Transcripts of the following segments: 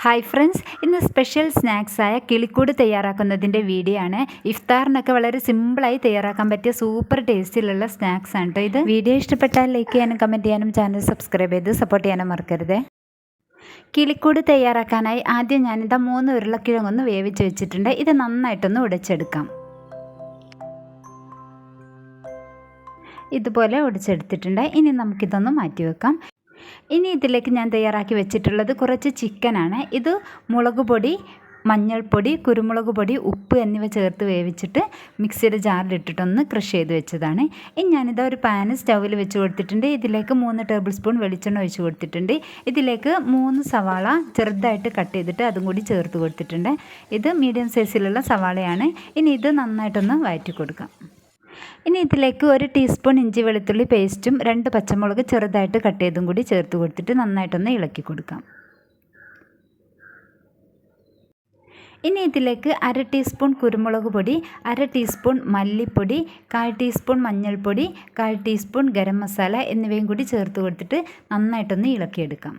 Hi friends, ഇന്ന് special സ്നാക്സായ കിളിക്കൂട് തയ്യാറാക്കുന്നതിൻ്റെ video ആണ്. ഇഫ്താറിനൊക്കെ വളരെ സിമ്പിളായി തയ്യാറാക്കാൻ പറ്റിയ സൂപ്പർ ടേസ്റ്റിലുള്ള സ്നാക്സ് ആണ് കേട്ടോ ഇത്. വീഡിയോ ഇഷ്ടപ്പെട്ടാൽ ലൈക്ക് ചെയ്യാനും കമൻറ്റ് ചെയ്യാനും ചാനൽ സബ്സ്ക്രൈബ് ചെയ്ത് സപ്പോർട്ട് ചെയ്യാനും മറക്കരുത്. കിളിക്കൂട് തയ്യാറാക്കാനായി ആദ്യം ഞാനിതാ 3 ഉരുളക്കിഴങ്ങൊന്ന് വേവിച്ച് വെച്ചിട്ടുണ്ട്. ഇത് നന്നായിട്ടൊന്ന് ഉടച്ചെടുക്കാം. ഇതുപോലെ ഉടച്ചെടുത്തിട്ടുണ്ട്. ഇനി നമുക്കിതൊന്ന് മാറ്റി വെക്കാം. ഇനി ഇതിലേക്ക് ഞാൻ തയ്യാറാക്കി വെച്ചിട്ടുള്ളത് കുറച്ച് ചിക്കനാണ്. ഇത് മുളക് പൊടി, മഞ്ഞൾപ്പൊടി, കുരുമുളക് പൊടി, ഉപ്പ് എന്നിവ ചേർത്ത് വേവിച്ചിട്ട് മിക്സിയുടെ ജാറിലിട്ടിട്ടൊന്ന് ക്രഷ് ചെയ്ത് വെച്ചതാണ്. ഇനി ഞാനിതാ ഒരു പാന് സ്റ്റൗവിൽ വെച്ച് കൊടുത്തിട്ടുണ്ട്. ഇതിലേക്ക് 3 ടേബിൾ സ്പൂൺ വെളിച്ചെണ്ണ ഒഴിച്ച് കൊടുത്തിട്ടുണ്ട്. ഇതിലേക്ക് 3 സവാള ചെറുതായിട്ട് കട്ട് ചെയ്തിട്ട് അതും കൂടി ചേർത്ത് കൊടുത്തിട്ടുണ്ട്. ഇത് മീഡിയം സൈസിലുള്ള സവാളയാണ്. ഇനി ഇത് നന്നായിട്ടൊന്ന് വഴറ്റി കൊടുക്കാം. ഇനി ഇതിലേക്ക് 1 ടീസ്പൂൺ ഇഞ്ചി വെളുത്തുള്ളി പേസ്റ്റും 2 പച്ചമുളക് ചെറുതായിട്ട് കട്ട് ചെയ്തും കൂടി ചേർത്ത് കൊടുത്തിട്ട് നന്നായിട്ടൊന്ന് ഇളക്കി കൊടുക്കാം. ഇനി ഇതിലേക്ക് 1/2 ടീസ്പൂൺ കുരുമുളക് പൊടി, 1/2 ടീസ്പൂൺ മല്ലിപ്പൊടി, 1/4 ടീസ്പൂൺ മഞ്ഞൾപ്പൊടി, 1/4 ടീസ്പൂൺ ഗരം മസാല എന്നിവയും കൂടി ചേർത്ത് കൊടുത്തിട്ട് നന്നായിട്ടൊന്ന് ഇളക്കിയെടുക്കാം.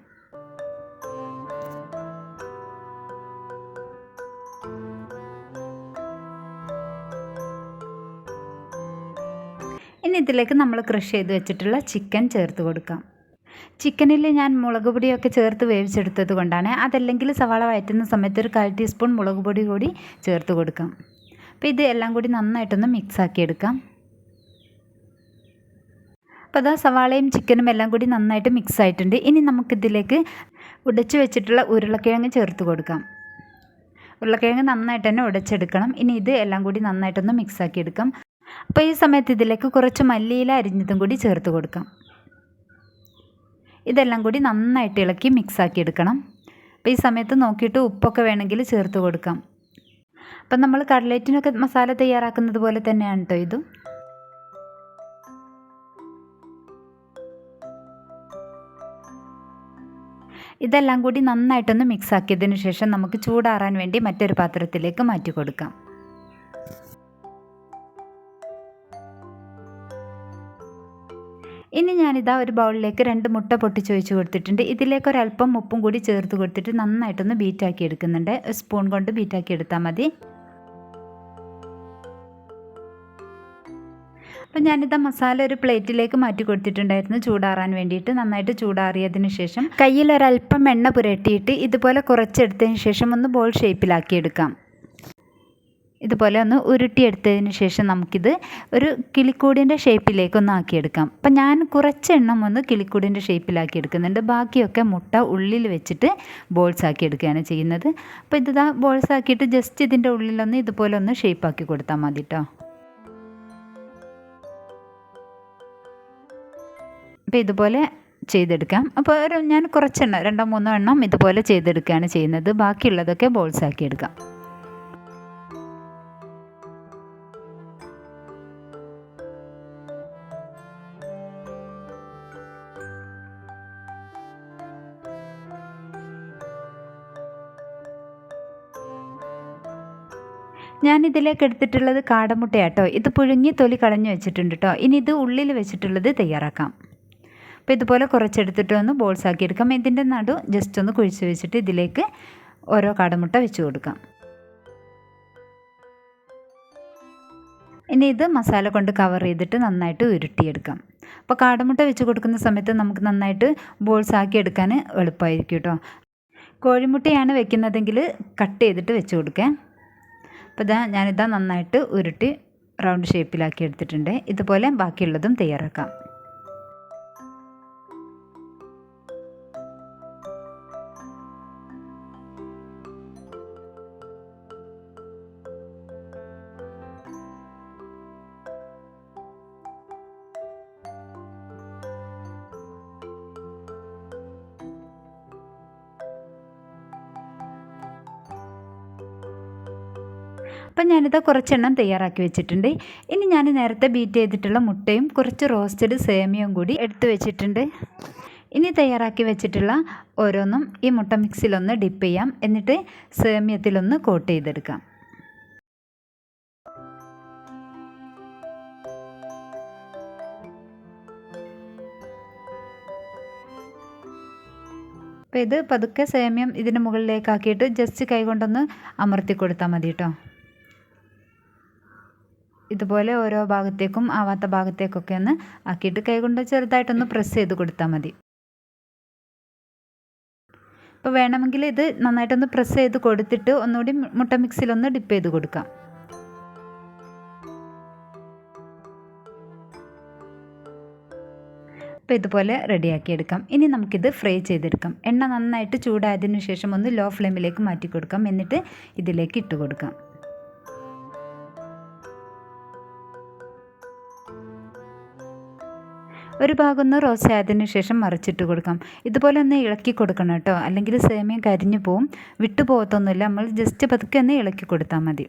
ഇനി ഇതിലേക്ക് നമ്മൾ ക്രഷ് ചെയ്ത് വെച്ചിട്ടുള്ള ചിക്കൻ ചേർത്ത് കൊടുക്കാം. ചിക്കനിൽ ഞാൻ മുളക് പൊടിയൊക്കെ ചേർത്ത് വേവിച്ചെടുത്തത് കൊണ്ടാണ്. അതല്ലെങ്കിൽ സവാള വഴറ്റുന്ന സമയത്ത് 1/4 ടീസ്പൂൺ മുളക് പൊടി കൂടി ചേർത്ത് കൊടുക്കാം. അപ്പോൾ ഇത് എല്ലാം കൂടി നന്നായിട്ടൊന്ന് മിക്സാക്കി എടുക്കാം. അപ്പോൾ അതാ സവാളയും ചിക്കനും എല്ലാം കൂടി നന്നായിട്ട് മിക്സ് ആയിട്ടുണ്ട്. ഇനി നമുക്കിതിലേക്ക് ഉടച്ചു വെച്ചിട്ടുള്ള ഉരുളക്കിഴങ്ങ് ചേർത്ത് കൊടുക്കാം. ഉരുളക്കിഴങ്ങ് നന്നായിട്ട് തന്നെ ഉടച്ചെടുക്കണം. ഇനി ഇത് എല്ലാം കൂടി നന്നായിട്ടൊന്ന് മിക്സാക്കി എടുക്കാം. അപ്പോൾ ഈ സമയത്ത് ഇതിലേക്ക് കുറച്ച് മല്ലിയില അരിഞ്ഞതും കൂടി ചേർത്ത് കൊടുക്കാം. ഇതെല്ലാം കൂടി നന്നായിട്ട് ഇളക്കി മിക്സാക്കി എടുക്കണം. അപ്പോൾ ഈ സമയത്ത് നോക്കിയിട്ട് ഉപ്പൊക്കെ വേണമെങ്കിൽ ചേർത്ത് കൊടുക്കാം. അപ്പം നമ്മൾ കട്ട്ലേറ്റിനൊക്കെ മസാല തയ്യാറാക്കുന്നത് പോലെ തന്നെയാണ് കേട്ടോ ഇതും. ഇതെല്ലാം കൂടി നന്നായിട്ടൊന്ന് മിക്സാക്കിയതിന് ശേഷം നമുക്ക് ചൂടാറാൻ വേണ്ടി മറ്റൊരു പാത്രത്തിലേക്ക് മാറ്റി കൊടുക്കാം. ഇനി ഞാനിതാ ഒരു ബൗളിലേക്ക് 2 മുട്ട പൊട്ടിച്ചൊഴിച്ച് കൊടുത്തിട്ടുണ്ട്. ഇതിലേക്ക് ഒരല്പം ഉപ്പും കൂടി ചേർത്ത് കൊടുത്തിട്ട് നന്നായിട്ടൊന്ന് ബീറ്റാക്കി എടുക്കുന്നുണ്ട്. സ്പൂൺ കൊണ്ട് ബീറ്റാക്കി എടുത്താൽ മതി. അപ്പം ഞാനിതാ മസാല ഒരു പ്ലേറ്റിലേക്ക് മാറ്റി കൊടുത്തിട്ടുണ്ടായിരുന്നു ചൂടാറാൻ വേണ്ടിയിട്ട്. നന്നായിട്ട് ചൂടാറിയതിന് ശേഷം കയ്യിൽ ഒരല്പം എണ്ണ പുരട്ടിയിട്ട് ഇതുപോലെ കുറച്ചെടുത്തതിന് ശേഷം ഒന്ന് ബോൾ ഷേപ്പിലാക്കിയെടുക്കാം. ഇതുപോലെ ഒന്ന് ഉരുട്ടിയെടുത്തതിന് ശേഷം നമുക്കിത് ഒരു കിളിക്കൂടിൻ്റെ ഷേപ്പിലേക്കൊന്ന് ആക്കിയെടുക്കാം. അപ്പം ഞാൻ കുറച്ച് എണ്ണം ഒന്ന് കിളിക്കൂടിൻ്റെ ഷേപ്പിലാക്കി എടുക്കുന്നുണ്ട്. ബാക്കിയൊക്കെ മുട്ട ഉള്ളിൽ വെച്ചിട്ട് ബോൾസ് ആക്കി എടുക്കുകയാണ് ചെയ്യുന്നത്. അപ്പോൾ ഇതാ ബോൾസ് ആക്കിയിട്ട് ജസ്റ്റ് ഇതിൻ്റെ ഉള്ളിലൊന്ന് ഇതുപോലെ ഒന്ന് ഷേപ്പാക്കി കൊടുത്താൽ മതി കേട്ടോ. അപ്പോൾ ഇതുപോലെ ചെയ്തെടുക്കാം. അപ്പോൾ ഞാൻ കുറച്ചെണ്ണം 2-3 എണ്ണം ഇതുപോലെ ചെയ്തെടുക്കുകയാണ് ചെയ്യുന്നത്. ബാക്കിയുള്ളതൊക്കെ ബോൾസ് ആക്കി എടുക്കാം. ഞാനിതിലേക്ക് എടുത്തിട്ടുള്ളത് കാടമുട്ടയാട്ടോ. ഇത് പുഴുങ്ങി തൊലി കളഞ്ഞു വെച്ചിട്ടുണ്ട് കേട്ടോ. ഇനി ഇത് ഉള്ളിൽ വെച്ചിട്ടുള്ളത് തയ്യാറാക്കാം. അപ്പോൾ ഇതുപോലെ കുറച്ചെടുത്തിട്ട് ഒന്ന് ബോൾസ് ആക്കി എടുക്കാം. ഇതിൻ്റെ നടു ജസ്റ്റ് ഒന്ന് കുഴിച്ച് വെച്ചിട്ട് ഇതിലേക്ക് ഓരോ കാടമുട്ട വെച്ച് കൊടുക്കാം. ഇനി ഇത് മസാല കൊണ്ട് കവർ ചെയ്തിട്ട് നന്നായിട്ട് ഉരുട്ടിയെടുക്കാം. അപ്പോൾ കാടമുട്ട വെച്ച് കൊടുക്കുന്ന സമയത്ത് നമുക്ക് നന്നായിട്ട് ബോൾസ് ആക്കി എടുക്കാൻ എളുപ്പമായിരിക്കും കേട്ടോ. കോഴിമുട്ടയാണ് വെക്കുന്നതെങ്കിൽ കട്ട് ചെയ്തിട്ട് വെച്ച് കൊടുക്കാം. അപ്പോൾ ഞാനിതാ നന്നായിട്ട് ഉരുട്ടി റൗണ്ട് ഷേപ്പിലാക്കി എടുത്തിട്ടുണ്ട്. ഇതുപോലെ ബാക്കിയുള്ളതും തയ്യാറാക്കാം. അപ്പം ഞാനിത് കുറച്ചെണ്ണം തയ്യാറാക്കി വെച്ചിട്ടുണ്ട്. ഇനി ഞാൻ നേരത്തെ ബീറ്റ് ചെയ്തിട്ടുള്ള മുട്ടയും കുറച്ച് റോസ്റ്റഡ് സേമിയയും കൂടി എടുത്ത് വെച്ചിട്ടുണ്ട്. ഇനി തയ്യാറാക്കി വെച്ചിട്ടുള്ള ഓരോന്നും ഈ മുട്ട മിക്സിലൊന്ന് ഡിപ്പ് ചെയ്യാം. എന്നിട്ട് സേമിയത്തിലൊന്ന് കോട്ട് ചെയ്തെടുക്കാം. അപ്പോൾ ഇത് പതുക്കെ സേമിയം ഇതിന് മുകളിലേക്കാക്കിയിട്ട് ജസ്റ്റ് കൈ കൊണ്ടൊന്ന് അമർത്തി കൊടുത്താൽ മതി കേട്ടോ. ഇതുപോലെ ഓരോ ഭാഗത്തേക്കും ആവാത്ത ഭാഗത്തേക്കൊക്കെ ഒന്ന് ആക്കിയിട്ട് കൈ കൊണ്ട് ചെറുതായിട്ടൊന്ന് പ്രസ് ചെയ്ത് കൊടുത്താൽ മതി. അപ്പോൾ വേണമെങ്കിൽ ഇത് നന്നായിട്ടൊന്ന് പ്രസ് ചെയ്ത് കൊടുത്തിട്ട് ഒന്നുകൂടി മുട്ട മിക്സിലൊന്ന് ഡിപ്പ് ചെയ്ത് കൊടുക്കാം. അപ്പോൾ ഇതുപോലെ റെഡിയാക്കി എടുക്കാം. ഇനി നമുക്കിത് ഫ്രൈ ചെയ്തെടുക്കാം. എണ്ണ നന്നായിട്ട് ചൂടായതിനു ശേഷം ഒന്ന് ലോ ഫ്ലെയിമിലേക്ക് മാറ്റി കൊടുക്കാം. എന്നിട്ട് ഇതിലേക്ക് ഇട്ട് കൊടുക്കാം. ഒരു ഭാഗം ഒന്ന് റോസ്റ്റ് ആയതിനു ശേഷം മറിച്ചിട്ട് കൊടുക്കാം. ഇതുപോലെ ഒന്ന് ഇളക്കി കൊടുക്കണം കേട്ടോ, അല്ലെങ്കിൽ സേമിയ കരിഞ്ഞു പോവും. വിട്ടു പോകത്തൊന്നുമില്ല, നമ്മൾ ജസ്റ്റ് പതുക്കെ ഒന്ന് ഇളക്കി കൊടുത്താൽ മതി.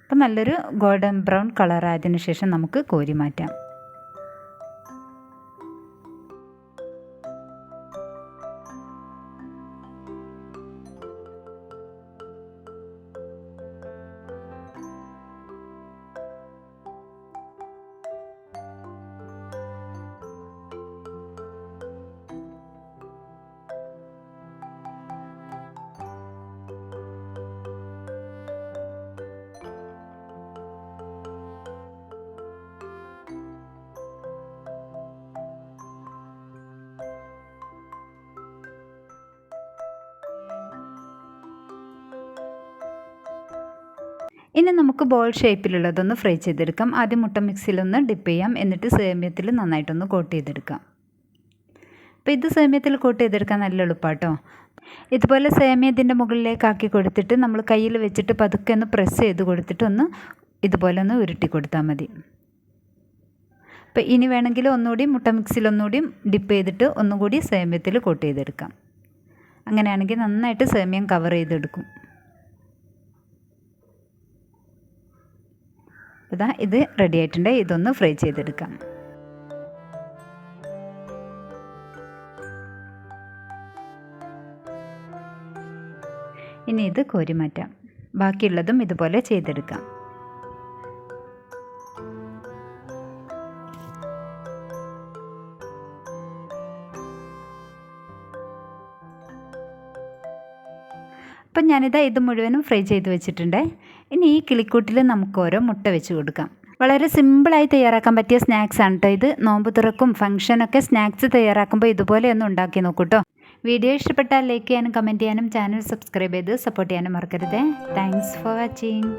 അപ്പം നല്ലൊരു ഗോൾഡൻ ബ്രൗൺ കളറായതിനു ശേഷം നമുക്ക് കോരി മാറ്റാം. ഇനി നമുക്ക് ബോൾ ഷേപ്പിലുള്ളതൊന്ന് ഫ്രൈ ചെയ്തെടുക്കാം. ആദ്യം മുട്ട മിക്സിയിലൊന്ന് ഡിപ്പ് ചെയ്യാം. എന്നിട്ട് സേമിയത്തിൽ നന്നായിട്ടൊന്ന് കോട്ട് ചെയ്തെടുക്കാം. അപ്പോൾ ഇത് സേമിയത്തിൽ കോട്ട് ചെയ്തെടുക്കാൻ നല്ല എളുപ്പമാട്ടോ. ഇതുപോലെ സേമിയ ഇതിൻ്റെ മുകളിലേക്കാക്കി കൊടുത്തിട്ട് നമ്മൾ കയ്യിൽ വെച്ചിട്ട് പതുക്കെ ഒന്ന് പ്രസ് ചെയ്ത് കൊടുത്തിട്ട് ഇതുപോലെ ഒന്ന് ഉരുട്ടി കൊടുത്താൽ മതി. അപ്പോൾ ഇനി വേണമെങ്കിൽ ഒന്നുകൂടി മുട്ട മിക്സിയിൽ ഒന്നുകൂടി ഡിപ്പ് ചെയ്തിട്ട് ഒന്നുകൂടി സേമിയത്തിൽ കോട്ട് ചെയ്തെടുക്കാം. അങ്ങനെയാണെങ്കിൽ നന്നായിട്ട് സേമിയം കവർ ചെയ്തെടുക്കും. ഇതാ ഇത് റെഡി ആയിട്ടുണ്ട്. ഇതൊന്ന് ഫ്രൈ ചെയ്തെടുക്കാം. ഇനി ഇത് കോരി മാറ്റാം. ബാക്കിയുള്ളതും ഇതുപോലെ ചെയ്തെടുക്കാം. അപ്പം ഞാനിതാ ഇത് മുഴുവനും ഫ്രൈ ചെയ്ത് വെച്ചിട്ടുണ്ട്. ഇനി ഈ കിളിക്കൂട്ടിൽ നമുക്ക് ഓരോ മുട്ട വെച്ച് കൊടുക്കാം. വളരെ സിമ്പിളായി തയ്യാറാക്കാൻ പറ്റിയ സ്നാക്സ് ആണ് കേട്ടോ ഇത്. നോമ്പ് തുറക്കും ഫംഗ്ഷനൊക്കെ സ്നാക്സ് തയ്യാറാക്കുമ്പോൾ ഇതുപോലെ ഒന്ന് ഉണ്ടാക്കി നോക്കൂ കേട്ടോ. വീഡിയോ ഇഷ്ടപ്പെട്ടാൽ ലൈക്ക് ചെയ്യാനും കമൻറ്റ് ചെയ്യാനും ചാനൽ സബ്സ്ക്രൈബ് ചെയ്ത് സപ്പോർട്ട് ചെയ്യാനും മറക്കരുത്. Thanks for watching.